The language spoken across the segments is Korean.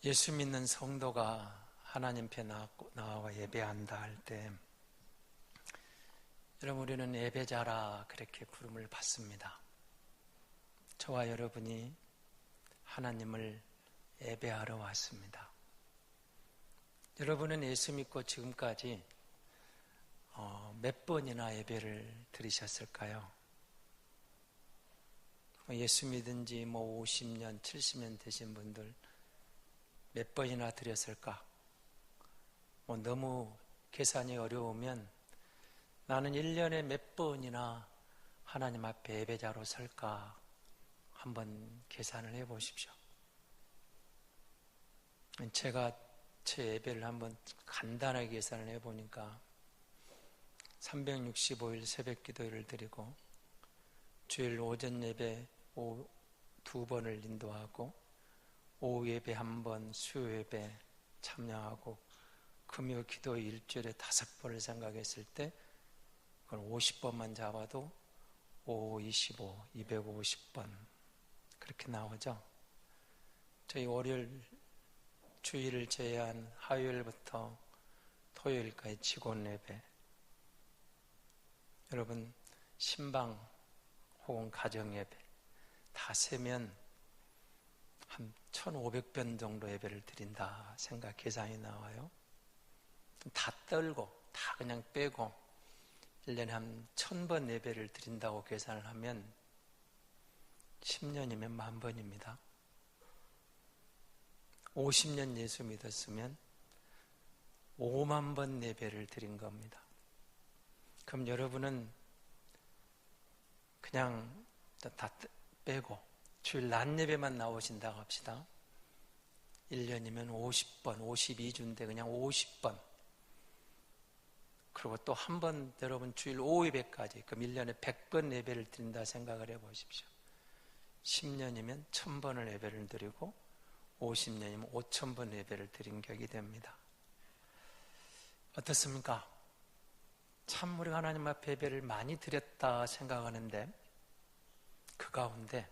예수 믿는 성도가 하나님 앞에 나와 예배한다 할 때 여러분, 우리는 예배자라 그렇게 부름을 받습니다. 저와 여러분이 하나님을 예배하러 왔습니다. 여러분은 예수 믿고 지금까지 몇 번이나 예배를 드리셨을까요? 예수 믿은 지 50년, 70년 되신 분들 몇 번이나 드렸을까? 너무 계산이 어려우면 나는 1년에 몇 번이나 하나님 앞에 예배자로 설까? 한번 계산을 해 보십시오. 제가 제 예배를 한번 간단하게 계산을 해 보니까 365일 새벽 기도를 드리고 주일 오전 예배 2번을 인도하고 오후 예배 1번, 수요 예배 참여하고 금요 기도 일주일에 5번을 생각했을 때 그걸 50번만 잡아도 5, 25, 250번 그렇게 나오죠. 저희 월요일 주일을 제외한 화요일부터 토요일까지 직원 예배, 여러분 신방 혹은 가정 예배 다 세면 한 1,500번 정도 예배를 드린다 생각 계산이 나와요. 다 떨고 다 그냥 빼고 1년에 한 1,000번 예배를 드린다고 계산을 하면 10년이면 10,000번입니다. 50년 예수 믿었으면 50,000번 예배를 드린 겁니다. 그럼 여러분은 그냥 다 빼고 주일 낮 예배만 나오신다고 합시다. 1년이면 50번, 52주인데 그냥 50번. 그리고 또 한 번 여러분 주일 오후 예배까지 그럼 1년에 100번 예배를 드린다 생각을 해보십시오. 10년이면 1,000번을 예배를 드리고 50년이면 5,000번 예배를 드린 격이 됩니다. 어떻습니까? 참 우리가 하나님 앞에 예배를 많이 드렸다 생각하는데 그 가운데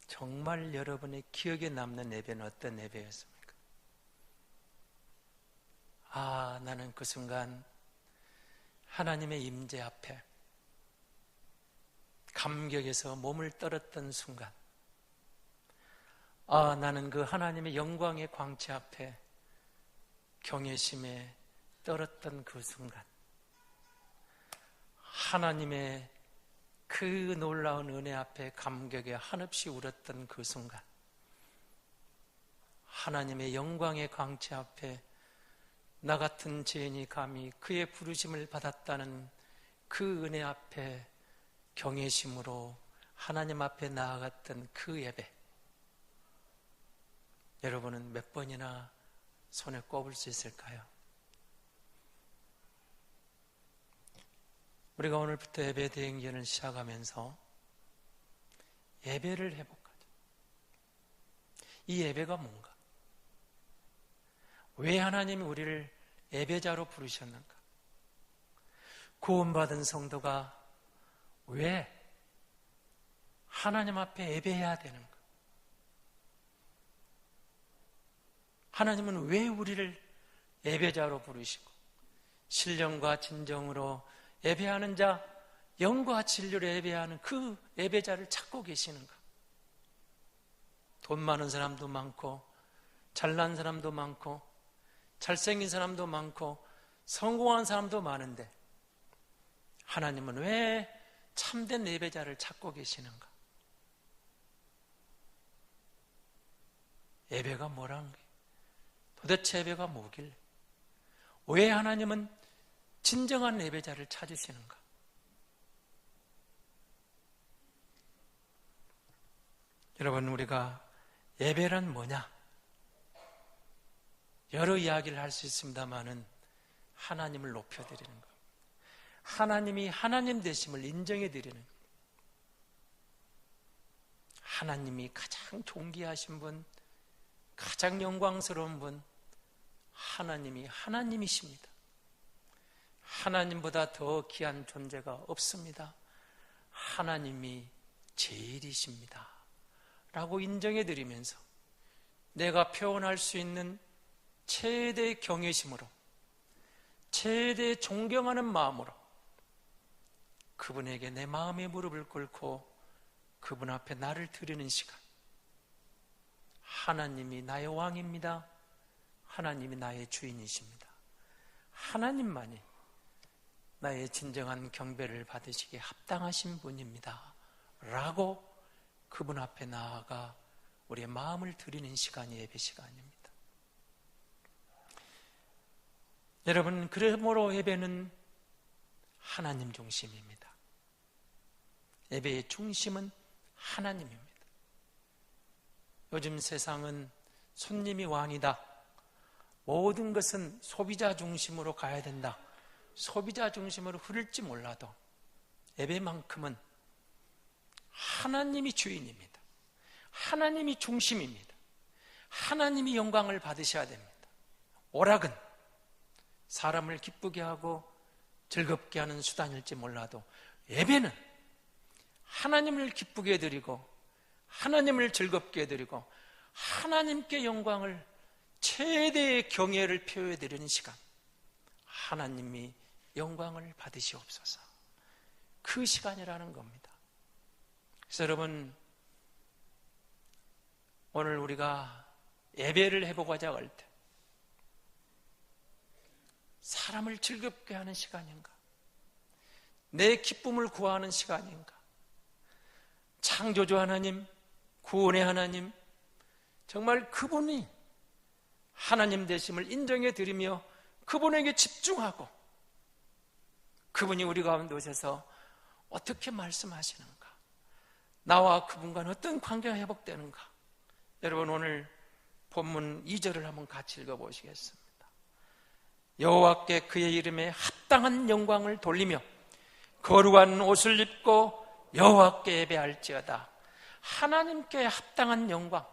정말 여러분의 기억에 남는 예배는 어떤 예배였습니까? 나는 그 순간 하나님의 임재 앞에 감격에서 몸을 떨었던 순간, 나는 그 하나님의 영광의 광채 앞에 경외심에 떨었던 그 순간, 하나님의 그 놀라운 은혜 앞에 감격에 한없이 울었던 그 순간, 하나님의 영광의 광채 앞에 나 같은 죄인이 감히 그의 부르심을 받았다는 그 은혜 앞에 경외심으로 하나님 앞에 나아갔던 그 예배, 여러분은 몇 번이나 손에 꼽을 수 있을까요? 우리가 오늘부터 예배 대행전을 시작하면서 예배를 해볼까요? 이 예배가 뭔가? 왜 하나님이 우리를 예배자로 부르셨는가? 구원받은 성도가 왜 하나님 앞에 예배해야 되는가? 하나님은 왜 우리를 예배자로 부르시고 신령과 진정으로 예배하는 자, 영과 진리로 예배하는 그 예배자를 찾고 계시는가? 돈 많은 사람도 많고 잘난 사람도 많고 잘생긴 사람도 많고 성공한 사람도 많은데 하나님은 왜 참된 예배자를 찾고 계시는가? 예배가 뭐란 거예요? 도대체 예배가 뭐길래? 왜 하나님은 진정한 예배자를 찾으시는가? 여러분, 우리가 예배란 뭐냐? 여러 이야기를 할 수 있습니다만은 하나님을 높여드리는 것, 하나님이 하나님 되심을 인정해드리는 것, 하나님이 가장 존귀하신 분, 가장 영광스러운 분, 하나님이 하나님이십니다. 하나님보다 더 귀한 존재가 없습니다. 하나님이 제일이십니다 라고 인정해드리면서 내가 표현할 수 있는 최대의 경외심으로, 최대의 존경하는 마음으로 그분에게 내 마음의 무릎을 꿇고 그분 앞에 나를 드리는 시간. 하나님이 나의 왕입니다. 하나님이 나의 주인이십니다. 하나님만이 나의 진정한 경배를 받으시기에 합당하신 분입니다 라고 그분 앞에 나아가 우리의 마음을 드리는 시간이 예배 시간입니다. 여러분, 그러므로 예배는 하나님 중심입니다. 예배의 중심은 하나님입니다. 요즘 세상은 손님이 왕이다, 모든 것은 소비자 중심으로 가야 된다, 소비자 중심으로 흐를지 몰라도 예배만큼은 하나님이 주인입니다. 하나님이 중심입니다. 하나님이 영광을 받으셔야 됩니다. 오락은 사람을 기쁘게 하고 즐겁게 하는 수단일지 몰라도 예배는 하나님을 기쁘게 해드리고 하나님을 즐겁게 해드리고 하나님께 영광을, 최대의 경외를 표해드리는 시간, 하나님이 영광을 받으시옵소서, 그 시간이라는 겁니다. 그래서 여러분, 오늘 우리가 예배를 해보고자 할 때 사람을 즐겁게 하는 시간인가? 내 기쁨을 구하는 시간인가? 창조주 하나님, 구원의 하나님, 정말 그분이 하나님 되심을 인정해 드리며 그분에게 집중하고 그분이 우리 가운데 오셔서 어떻게 말씀하시는가? 나와 그분과는 어떤 관계가 회복되는가? 여러분, 오늘 본문 2절을 한번 같이 읽어보시겠습니다. 여호와께 그의 이름에 합당한 영광을 돌리며 거룩한 옷을 입고 여호와께 예배할지어다. 하나님께 합당한 영광.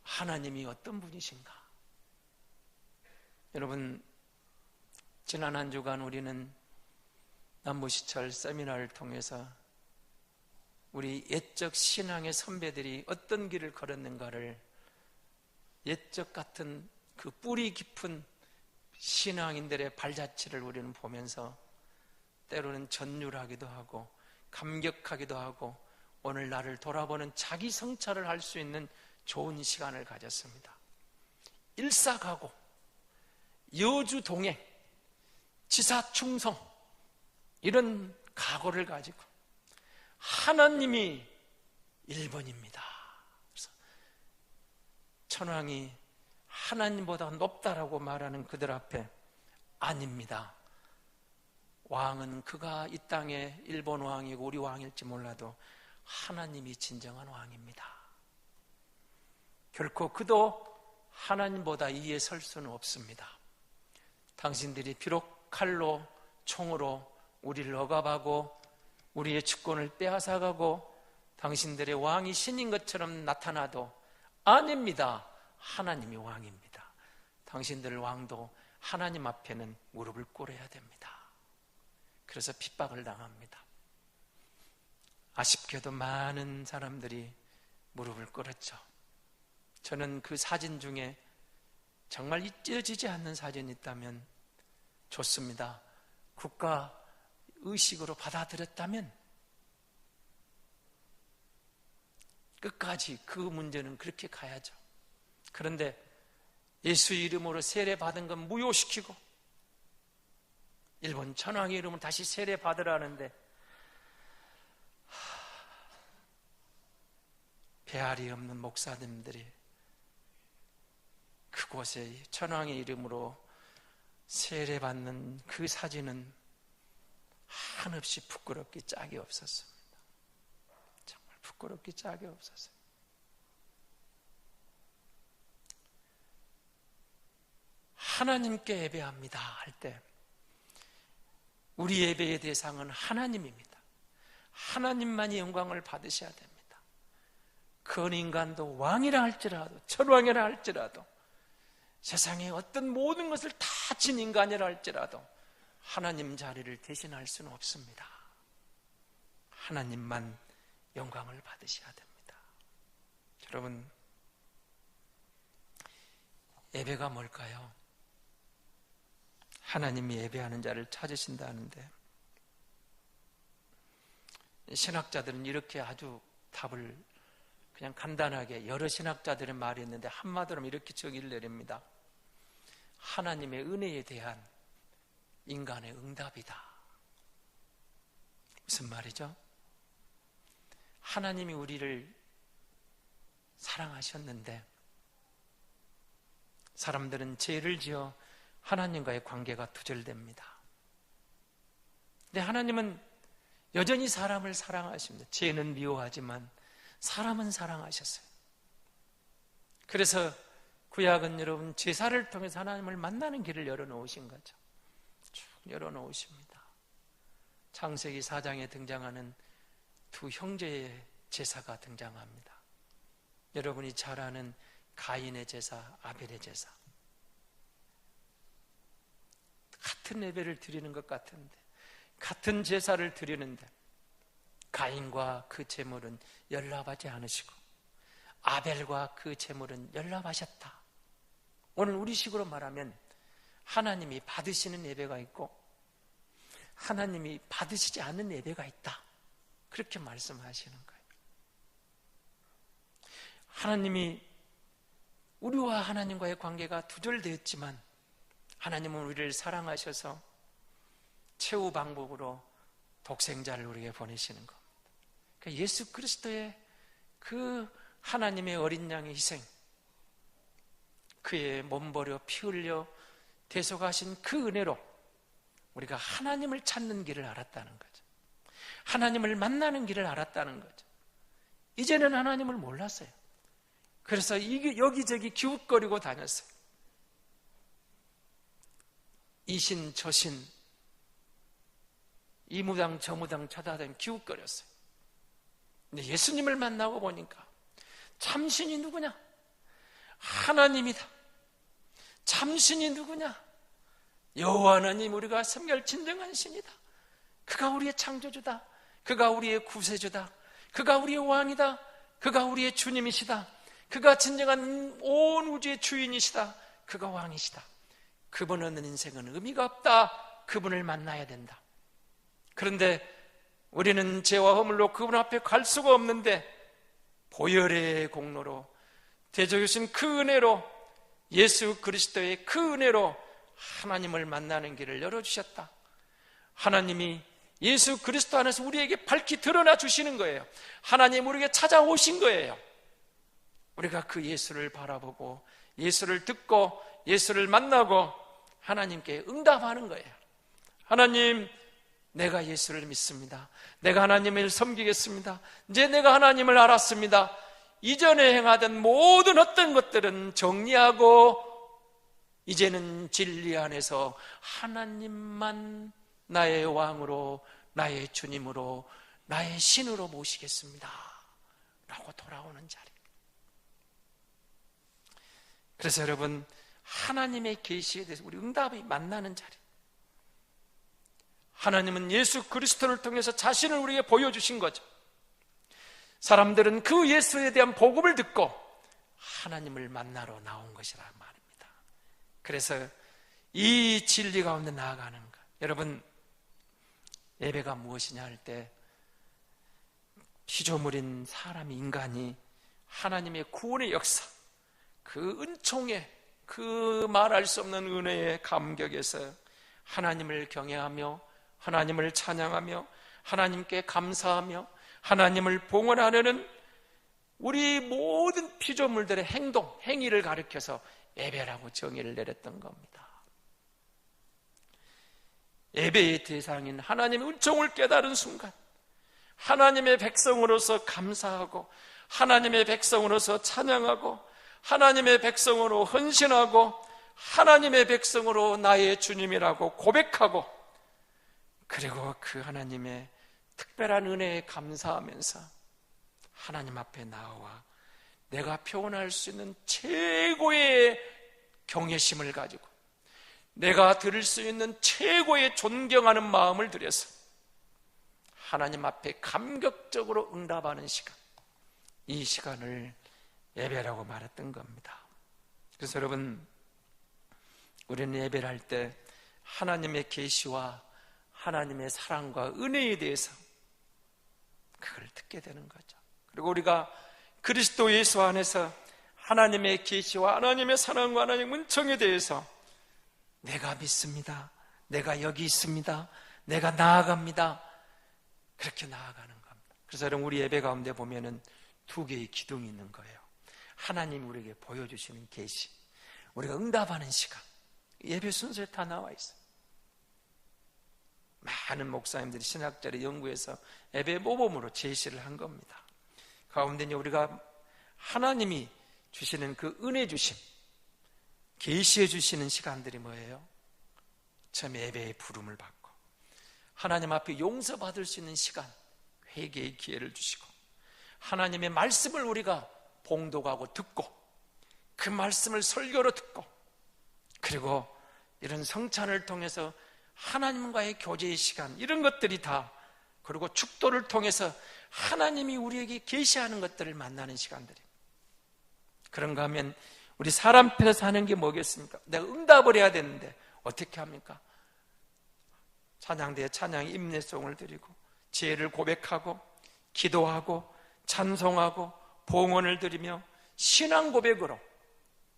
하나님이 어떤 분이신가? 여러분, 지난 한 주간 우리는 남부시철 세미나를 통해서 우리 옛적 신앙의 선배들이 어떤 길을 걸었는가를, 옛적 같은 그 뿌리 깊은 신앙인들의 발자취를 우리는 보면서 때로는 전율하기도 하고 감격하기도 하고 오늘 나를 돌아보는 자기 성찰을 할 수 있는 좋은 시간을 가졌습니다. 일사가고 여주동행, 지사충성, 이런 각오를 가지고 하나님이 1번입니다. 그래서 천왕이 하나님보다 높다라고 말하는 그들 앞에 아닙니다. 왕은 그가 이 땅의 일본 왕이고 우리 왕일지 몰라도 하나님이 진정한 왕입니다. 결코 그도 하나님보다 위에 설 수는 없습니다. 당신들이 비록 칼로, 총으로 우리를 억압하고 우리의 주권을 빼앗아가고 당신들의 왕이 신인 것처럼 나타나도 아닙니다. 하나님이 왕입니다. 당신들 왕도 하나님 앞에는 무릎을 꿇어야 됩니다. 그래서 핍박을 당합니다. 아쉽게도 많은 사람들이 무릎을 꿇었죠. 저는 그 사진 중에 정말 잊혀지지 않는 사진이 있다면 좋습니다. 국가 의식으로 받아들였다면 끝까지 그 문제는 그렇게 가야죠. 그런데 예수 이름으로 세례 받은 건 무효시키고 일본 천황의 이름으로 다시 세례 받으라는데 배알이 없는 목사님들이 그곳에 천황의 이름으로 세례 받는 그 사진은 한없이 부끄럽기 짝이 없었습니다. 정말 부끄럽기 짝이 없었어요. 하나님께 예배합니다 할 때 우리 예배의 대상은 하나님입니다. 하나님만이 영광을 받으셔야 됩니다. 그 어느 인간도 왕이라 할지라도 천왕이라 할지라도 세상에 어떤 모든 것을 다 진 인간이라 할지라도 하나님 자리를 대신할 수는 없습니다. 하나님만 영광을 받으셔야 됩니다. 여러분, 예배가 뭘까요? 하나님이 예배하는 자를 찾으신다는데, 신학자들은 이렇게 아주 답을 그냥 간단하게, 여러 신학자들의 말이 있는데 한마디로 이렇게 정의를 내립니다. 하나님의 은혜에 대한 인간의 응답이다. 무슨 말이죠? 하나님이 우리를 사랑하셨는데 사람들은 죄를 지어 하나님과의 관계가 두절됩니다. 근데 하나님은 여전히 사람을 사랑하십니다. 죄는 미워하지만 사람은 사랑하셨어요. 그래서 구약은 여러분 제사를 통해서 하나님을 만나는 길을 열어놓으신 거죠. 쭉 열어놓으십니다. 창세기 4장에 등장하는 두 형제의 제사가 등장합니다. 여러분이 잘 아는 가인의 제사, 아벨의 제사. 같은 예배를 드리는 것 같은데, 같은 제사를 드리는데 가인과 그 제물은 연락하지 않으시고 아벨과 그 제물은 연락하셨다. 오늘 우리식으로 말하면 하나님이 받으시는 예배가 있고 하나님이 받으시지 않는 예배가 있다. 그렇게 말씀하시는 거예요. 하나님이 우리와 하나님과의 관계가 두절되었지만 하나님은 우리를 사랑하셔서 최후 방법으로 독생자를 우리에게 보내시는 겁니다. 그러니까 예수 그리스도의 그 하나님의 어린 양의 희생, 그의 몸 버려 피 흘려 대속하신 그 은혜로 우리가 하나님을 찾는 길을 알았다는 거죠. 하나님을 만나는 길을 알았다는 거죠. 이제는 하나님을 몰랐어요. 그래서 여기저기 기웃거리고 다녔어요. 이신 저신 이 무당 저 무당 찾아다니며 기웃거렸어요. 근데 예수님을 만나고 보니까 참신이 누구냐? 하나님이다. 참신이 누구냐? 여호와 하나님, 우리가 섬길 진정한 신이다. 그가 우리의 창조주다. 그가 우리의 구세주다. 그가 우리의 왕이다. 그가 우리의 주님이시다. 그가 진정한 온 우주의 주인이시다. 그가 왕이시다. 그분 없는 인생은 의미가 없다. 그분을 만나야 된다. 그런데 우리는 죄와 허물로 그분 앞에 갈 수가 없는데 보혈의 공로로 대적이신 그 은혜로, 예수 그리스도의 그 은혜로 하나님을 만나는 길을 열어주셨다. 하나님이 예수 그리스도 안에서 우리에게 밝히 드러나 주시는 거예요. 하나님 우리에게 찾아오신 거예요. 우리가 그 예수를 바라보고 예수를 듣고 예수를 만나고 하나님께 응답하는 거예요. 하나님, 내가 예수를 믿습니다. 내가 하나님을 섬기겠습니다. 이제 내가 하나님을 알았습니다. 이전에 행하던 모든 어떤 것들은 정리하고 이제는 진리 안에서 하나님만 나의 왕으로, 나의 주님으로, 나의 신으로 모시겠습니다 라고 돌아오는 자리. 그래서 여러분, 하나님의 계시에 대해서 우리 응답이 만나는 자리. 하나님은 예수 그리스도를 통해서 자신을 우리에게 보여주신 거죠. 사람들은 그 예수에 대한 복음을 듣고 하나님을 만나러 나온 것이라 말입니다. 그래서 이 진리 가운데 나아가는 것. 여러분, 예배가 무엇이냐 할 때 피조물인 사람이, 인간이 하나님의 구원의 역사, 그 은총의, 그 말할 수 없는 은혜의 감격에서 하나님을 경외하며 하나님을 찬양하며 하나님께 감사하며 하나님을 봉헌하려는 우리 모든 피조물들의 행동, 행위를 가리켜서 예배라고 정의를 내렸던 겁니다. 예배의 대상인 하나님의 은총을 깨달은 순간 하나님의 백성으로서 감사하고 하나님의 백성으로서 찬양하고 하나님의 백성으로 헌신하고 하나님의 백성으로 나의 주님이라고 고백하고, 그리고 그 하나님의 특별한 은혜에 감사하면서 하나님 앞에 나와 내가 표현할 수 있는 최고의 경외심을 가지고 내가 들을 수 있는 최고의 존경하는 마음을 들여서 하나님 앞에 감격적으로 응답하는 시간, 이 시간을 예배라고 말했던 겁니다. 그래서 여러분, 우리는 예배를 할 때 하나님의 계시와 하나님의 사랑과 은혜에 대해서 그걸 듣게 되는 거죠. 그리고 우리가 그리스도 예수 안에서 하나님의 계시와 하나님의 사랑과 하나님의 은총에 대해서 내가 믿습니다, 내가 여기 있습니다, 내가 나아갑니다, 그렇게 나아가는 겁니다. 그래서 여러분, 우리 예배 가운데 보면은 두 개의 기둥이 있는 거예요. 하나님이 우리에게 보여주시는 계시, 우리가 응답하는 시간, 예배 순서에 다 나와 있어요. 많은 목사님들이 신학자를 연구해서 예배 모범으로 제시를 한 겁니다. 가운데 우리가 하나님이 주시는 그 은혜 주심, 계시해 주시는 시간들이 뭐예요? 처음에 예배의 부름을 받고 하나님 앞에 용서받을 수 있는 시간, 회개의 기회를 주시고 하나님의 말씀을 우리가 봉독하고 듣고 그 말씀을 설교로 듣고 그리고 이런 성찬을 통해서 하나님과의 교제의 시간, 이런 것들이 다, 그리고 축도를 통해서 하나님이 우리에게 계시하는 것들을 만나는 시간들이. 그런가 하면 우리 사람 편에서 사는 게 뭐겠습니까? 내가 응답을 해야 되는데 어떻게 합니까? 찬양대에 찬양의 임내송을 드리고 죄를 고백하고 기도하고 찬송하고 봉헌을 드리며 신앙 고백으로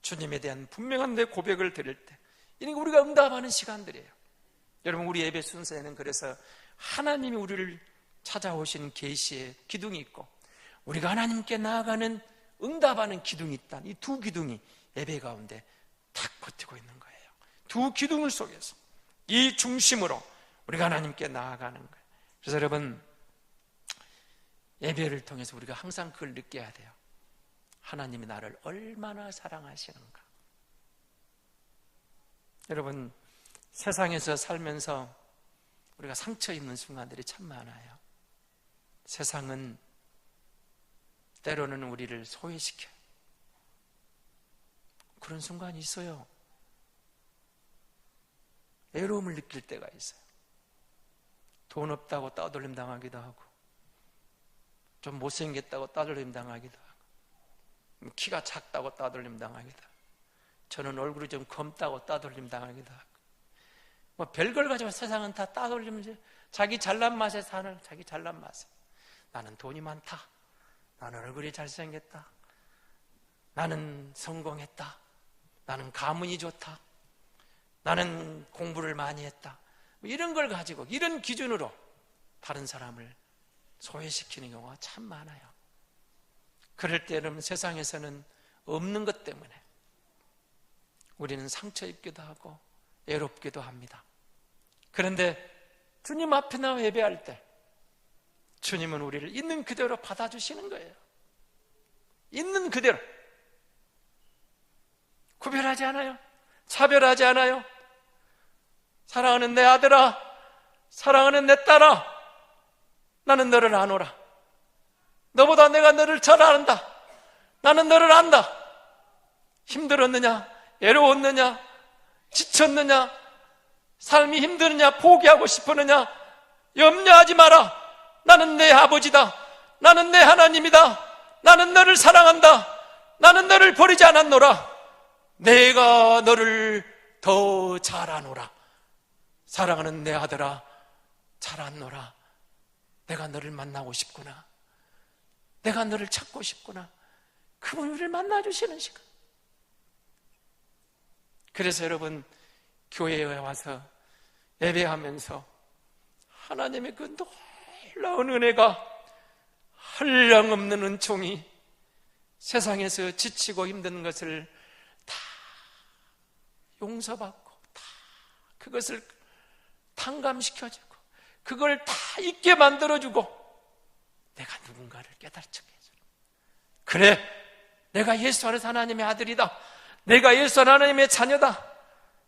주님에 대한 분명한 내 고백을 드릴 때, 이게 우리가 응답하는 시간들이에요. 여러분, 우리 예배 순서에는 그래서 하나님이 우리를 찾아오신 계시의 기둥이 있고 우리가 하나님께 나아가는 응답하는 기둥이 있다. 이 두 기둥이 예배 가운데 탁 버티고 있는 거예요. 두 기둥을 속에서 이 중심으로 우리가 하나님께 나아가는 거예요. 그래서 여러분, 예배를 통해서 우리가 항상 그걸 느껴야 돼요. 하나님이 나를 얼마나 사랑하시는가. 여러분, 세상에서 살면서 우리가 상처 입는 순간들이 참 많아요. 세상은 때로는 우리를 소외시켜요. 그런 순간이 있어요. 외로움을 느낄 때가 있어요. 돈 없다고 따돌림 당하기도 하고, 좀 못생겼다고 따돌림 당하기도 하고, 키가 작다고 따돌림 당하기도 하고, 저는 얼굴이 좀 검다고 따돌림 당하기도 하고, 뭐 별걸 가지고 세상은 다 따돌리면서 자기 잘난 맛에 사는, 자기 잘난 맛에. 나는 돈이 많다, 나는 얼굴이 잘생겼다, 나는 성공했다, 나는 가문이 좋다, 나는 공부를 많이 했다, 이런 걸 가지고 이런 기준으로 다른 사람을 소외시키는 경우가 참 많아요. 그럴 때는 세상에서는 없는 것 때문에 우리는 상처 입기도 하고 외롭기도 합니다. 그런데 주님 앞에 나와 예배할 때 주님은 우리를 있는 그대로 받아주시는 거예요. 있는 그대로. 구별하지 않아요. 차별하지 않아요. 사랑하는 내 아들아, 사랑하는 내 딸아, 나는 너를 아노라. 너보다 내가 너를 잘 안다. 나는 너를 안다. 힘들었느냐, 외로웠느냐, 지쳤느냐, 삶이 힘드느냐, 포기하고 싶었느냐, 염려하지 마라. 나는 내 아버지다. 나는 내 하나님이다. 나는 너를 사랑한다. 나는 너를 버리지 않았노라. 내가 너를 더 잘 아노라. 사랑하는 내 아들아, 잘 안노라. 내가 너를 만나고 싶구나. 내가 너를 찾고 싶구나. 그분이 우리를 만나주시는 시간. 그래서 여러분, 교회에 와서 예배하면서 하나님의 그 놀라운 은혜가, 한량없는 은총이 세상에서 지치고 힘든 것을 다 용서받고 다 그것을 탕감시켜주고 그걸 다 잊게 만들어주고 내가 누군가를 깨달게 해주는, 그래, 내가 예수 안에서 하나님의 아들이다, 내가 예수 하나님의 자녀다.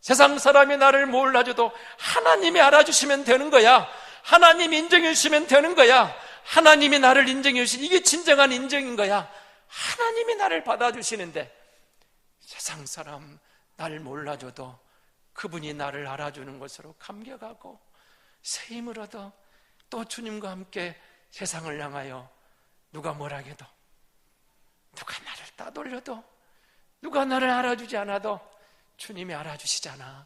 세상 사람이 나를 몰라줘도 하나님이 알아주시면 되는 거야. 하나님이 인정해 주시면 되는 거야. 하나님이 나를 인정해 주신, 이게 진정한 인정인 거야. 하나님이 나를 받아주시는데 세상 사람 나를 몰라줘도 그분이 나를 알아주는 것으로 감격하고 새 힘을 얻어 또 주님과 함께 세상을 향하여 누가 뭐라 해도, 누가 나를 따돌려도, 누가 나를 알아주지 않아도 주님이 알아주시잖아.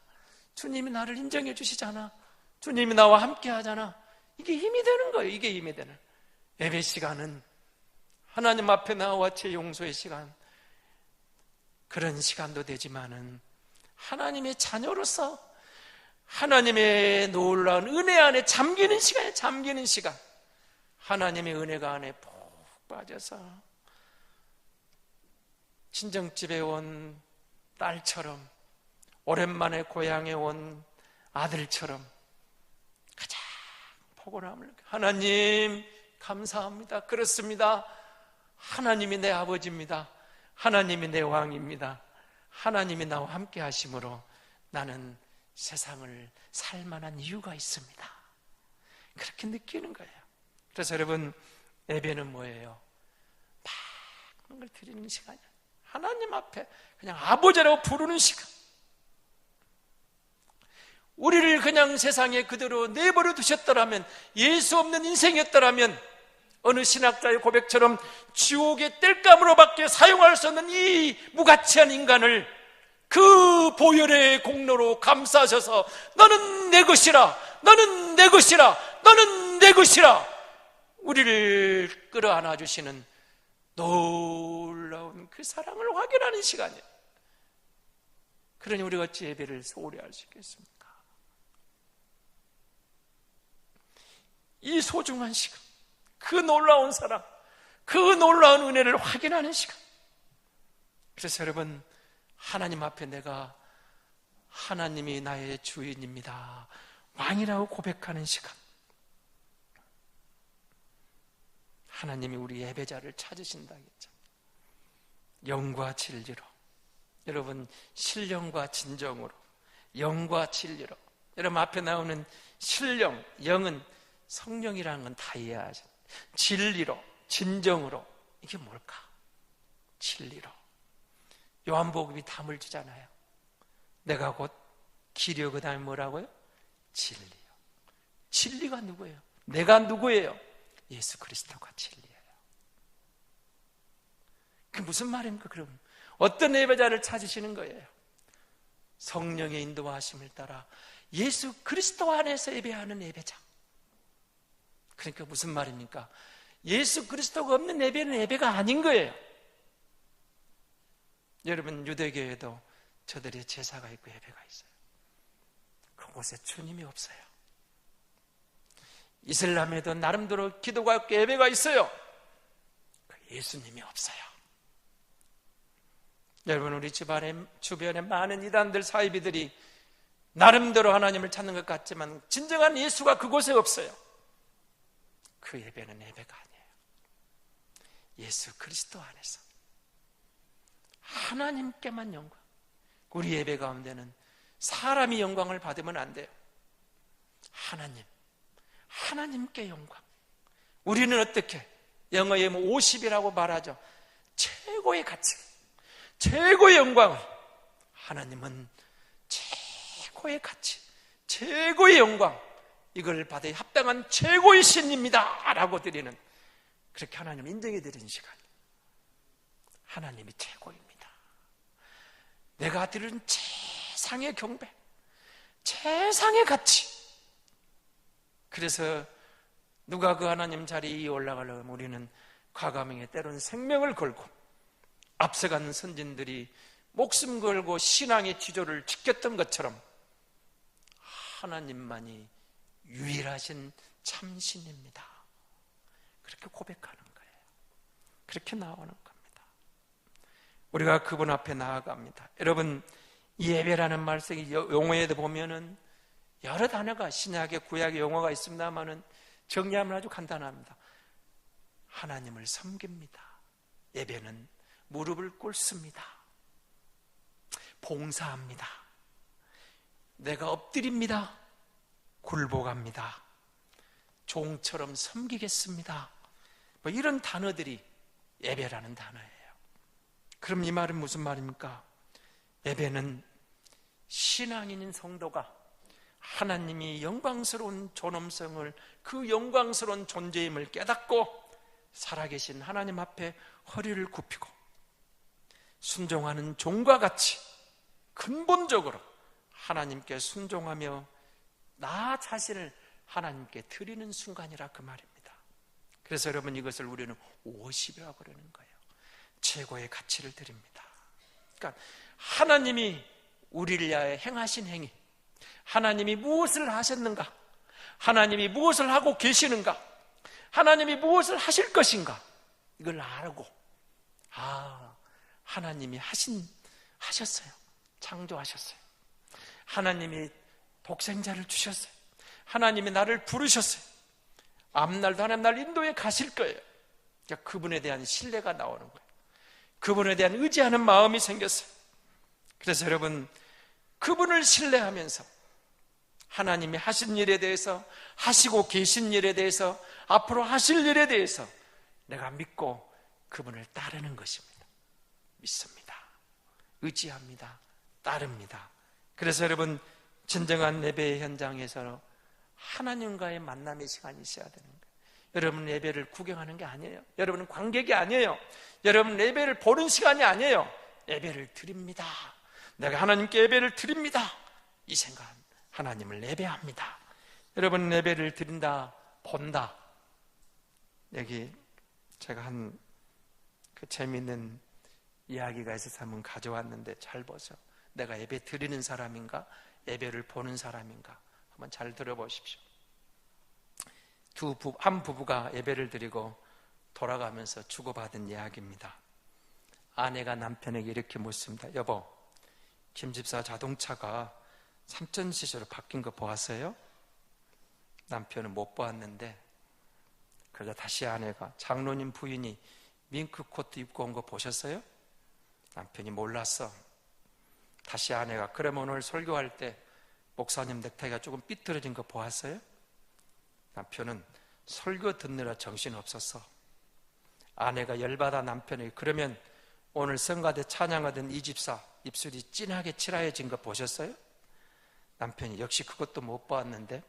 주님이 나를 인정해 주시잖아. 주님이 나와 함께 하잖아. 이게 힘이 되는 거예요. 이게 힘이 되는. 예배 시간은 하나님 앞에 나와 제 용서의 시간, 그런 시간도 되지만은 하나님의 자녀로서 하나님의 놀라운 은혜 안에 잠기는 시간이에요. 잠기는 시간. 하나님의 은혜가 안에 푹 빠져서 친정집에 온 딸처럼, 오랜만에 고향에 온 아들처럼 가장 포근함을, 하나님 감사합니다. 그렇습니다. 하나님이 내 아버지입니다. 하나님이 내 왕입니다. 하나님이 나와 함께 하심으로 나는 세상을 살만한 이유가 있습니다. 그렇게 느끼는 거예요. 그래서 여러분, 예배는 뭐예요? 많은 걸 드리는 시간이에요. 하나님 앞에 그냥 아버지라고 부르는 시간. 우리를 그냥 세상에 그대로 내버려 두셨더라면, 예수 없는 인생이었더라면, 어느 신학자의 고백처럼 지옥의 땔감으로밖에 사용할 수 없는 이 무가치한 인간을 그 보혈의 공로로 감싸셔서 너는 내 것이라, 너는 내 것이라, 너는 내 것이라 우리를 끌어안아 주시는 놀라운 그 사랑을 확인하는 시간이에요. 그러니 우리가 어찌 예배를 소홀히 할 수 있겠습니까? 이 소중한 시간, 그 놀라운 사랑, 그 놀라운 은혜를 확인하는 시간. 그래서 여러분, 하나님 앞에 내가 하나님이 나의 주인입니다, 왕이라고 고백하는 시간. 하나님이 우리 예배자를 찾으신다겠죠. 영과 진리로. 여러분, 신령과 진정으로, 영과 진리로. 여러분, 앞에 나오는 신령, 영은 성령이라는 건 다 이해하죠. 진리로, 진정으로. 이게 뭘까? 진리로. 요한복음이 답을 주잖아요. 내가 곧 길이요, 그 다음에 뭐라고요? 진리요. 진리가 누구예요? 내가 누구예요? 예수 그리스도가 진리예요. 그게 무슨 말입니까? 그럼 어떤 예배자를 찾으시는 거예요? 성령의 인도하심을 따라 예수 그리스도 안에서 예배하는 예배자. 그러니까 무슨 말입니까? 예수 그리스도가 없는 예배는 예배가 아닌 거예요. 여러분, 유대교에도 저들의 제사가 있고 예배가 있어요. 그곳에 주님이 없어요. 이슬람에도 나름대로 기도가 있고 예배가 있어요. 예수님이 없어요. 여러분, 우리 집안에 주변에 많은 이단들, 사이비들이 나름대로 하나님을 찾는 것 같지만 진정한 예수가 그곳에 없어요. 그 예배는 예배가 아니에요. 예수 그리스도 안에서 하나님께만 영광. 우리 예배 가운데는 사람이 영광을 받으면 안 돼요. 하나님께 영광. 우리는 어떻게? 영어에 50이라고 말하죠. 최고의 가치, 최고의 영광을, 하나님은 최고의 가치, 최고의 영광, 이걸 받아야 합당한 최고의 신입니다 라고 드리는, 그렇게 하나님을 인정해 드리는 시간. 하나님이 최고입니다. 내가 드리는 최상의 경배, 최상의 가치. 그래서 누가 그 하나님 자리에 올라가려면 우리는 과감하게 때로는 생명을 걸고, 앞서가는 선진들이 목숨 걸고 신앙의 지조를 지켰던 것처럼 하나님만이 유일하신 참신입니다. 그렇게 고백하는 거예요. 그렇게 나오는 겁니다. 우리가 그분 앞에 나아갑니다. 여러분, 예배라는 말씀이 용어에도 보면은 여러 단어가, 신약의 구약의 용어가 있습니다만은 정리하면 아주 간단합니다. 하나님을 섬깁니다. 예배는 무릎을 꿇습니다. 봉사합니다. 내가 엎드립니다. 굴복합니다. 종처럼 섬기겠습니다. 뭐 이런 단어들이 예배라는 단어예요. 그럼 이 말은 무슨 말입니까? 예배는 신앙인인 성도가 하나님이 영광스러운 존엄성을, 그 영광스러운 존재임을 깨닫고 살아계신 하나님 앞에 허리를 굽히고 순종하는 종과 같이 근본적으로 하나님께 순종하며 나 자신을 하나님께 드리는 순간이라 그 말입니다. 그래서 여러분, 이것을 우리는 워십이라고 그러는 거예요. 최고의 가치를 드립니다. 그러니까 하나님이 우리를 위하여 행하신 행위, 하나님이 무엇을 하셨는가, 하나님이 무엇을 하고 계시는가, 하나님이 무엇을 하실 것인가, 이걸 알고, 하나님이 하셨어요. 창조하셨어요. 하나님이 독생자를 주셨어요. 하나님이 나를 부르셨어요. 앞날도 하나님 나를 인도해 가실 거예요. 그러니까 그분에 대한 신뢰가 나오는 거예요. 그분에 대한 의지하는 마음이 생겼어요. 그래서 여러분, 그분을 신뢰하면서 하나님이 하신 일에 대해서, 하시고 계신 일에 대해서, 앞으로 하실 일에 대해서 내가 믿고 그분을 따르는 것입니다. 믿습니다. 의지합니다. 따릅니다. 그래서 여러분, 진정한 예배의 현장에서 하나님과의 만남의 시간이 있어야 되는 거예요. 여러분, 예배를 구경하는 게 아니에요. 여러분은 관객이 아니에요. 여러분, 예배를 보는 시간이 아니에요. 예배를 드립니다. 내가 하나님께 예배를 드립니다. 이 생각, 하나님을 예배합니다. 여러분, 예배를 드린다, 본다. 여기 제가 한 그 재미있는 이야기가 있어서 한번 가져왔는데 잘 보세요. 내가 예배 드리는 사람인가, 예배를 보는 사람인가, 한번 잘 들어보십시오. 한 부부가 예배를 드리고 돌아가면서 주고받은 이야기입니다. 아내가 남편에게 이렇게 묻습니다. 여보, 김 집사 자동차가 3,000cc로 바뀐 거 보았어요? 남편은 못 보았는데, 그러자 다시 아내가, 장로님 부인이 밍크 코트 입고 온 거 보셨어요? 남편이 몰랐어. 다시 아내가, 그럼 오늘 설교할 때 목사님 넥타이가 조금 삐뚤어진 거 보았어요? 남편은 설교 듣느라 정신없었어. 아내가 열받아 남편에게, 그러면 오늘 성가대 찬양하던 이 집사 입술이 진하게 칠하여진 거 보셨어요? 남편이 역시 그것도 못 보았는데.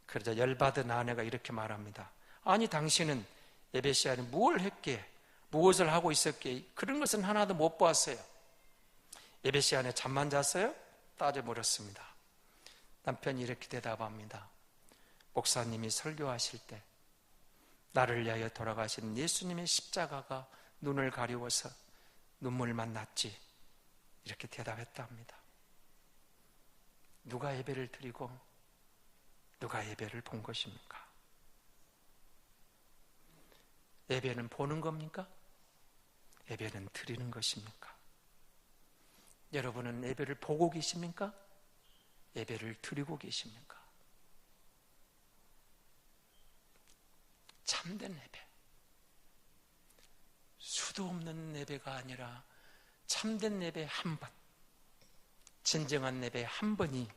그러자 열받은 아내가 이렇게 말합니다. 아니, 당신은 예배 시간에 뭘 했기에, 무엇을 하고 있었기에 그런 것은 하나도 못 보았어요. 예배 시간에 잠만 잤어요? 따져 물었습니다. 남편이 이렇게 대답합니다. 목사님이 설교하실 때 나를 위하여 돌아가신 예수님의 십자가가 눈을 가리워서 눈물만 났지, 이렇게 대답했답니다. 누가 예배를 드리고 누가 예배를 본 것입니까? 예배는 보는 겁니까? 예배는 드리는 것입니까? 여러분은 예배를 보고 계십니까? 예배를 드리고 계십니까? 참된 예배, 수도 없는 예배가 아니라 참된 예배 한 번, 진정한 예배 한 번이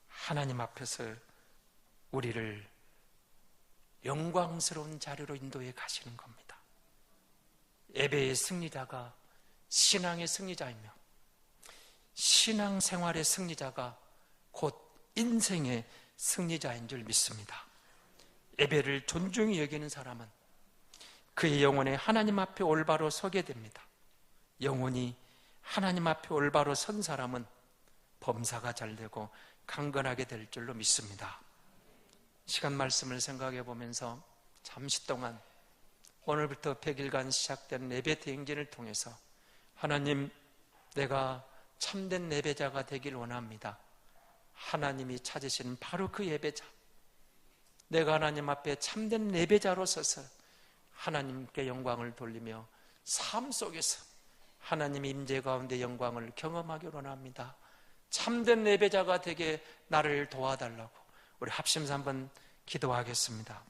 하나님 앞에서 우리를 영광스러운 자리로 인도해 가시는 겁니다. 예배의 승리자가 신앙의 승리자이며 신앙생활의 승리자가 곧 인생의 승리자인 줄 믿습니다. 예배를 존중히 여기는 사람은 그의 영혼에 하나님 앞에 올바로 서게 됩니다. 영혼이 하나님 앞에 올바로 선 사람은 범사가 잘 되고 강건하게 될 줄로 믿습니다. 시간 말씀을 생각해 보면서 잠시 동안 오늘부터 100일간 시작된 예배 대행진을 통해서 하나님, 내가 참된 예배자가 되길 원합니다. 하나님이 찾으시는 바로 그 예배자, 내가 하나님 앞에 참된 예배자로 서서 하나님께 영광을 돌리며 삶 속에서 하나님의 임재 가운데 영광을 경험하기를 원합니다. 참된 예배자가 되게 나를 도와달라고 우리 합심해서 한번 기도하겠습니다.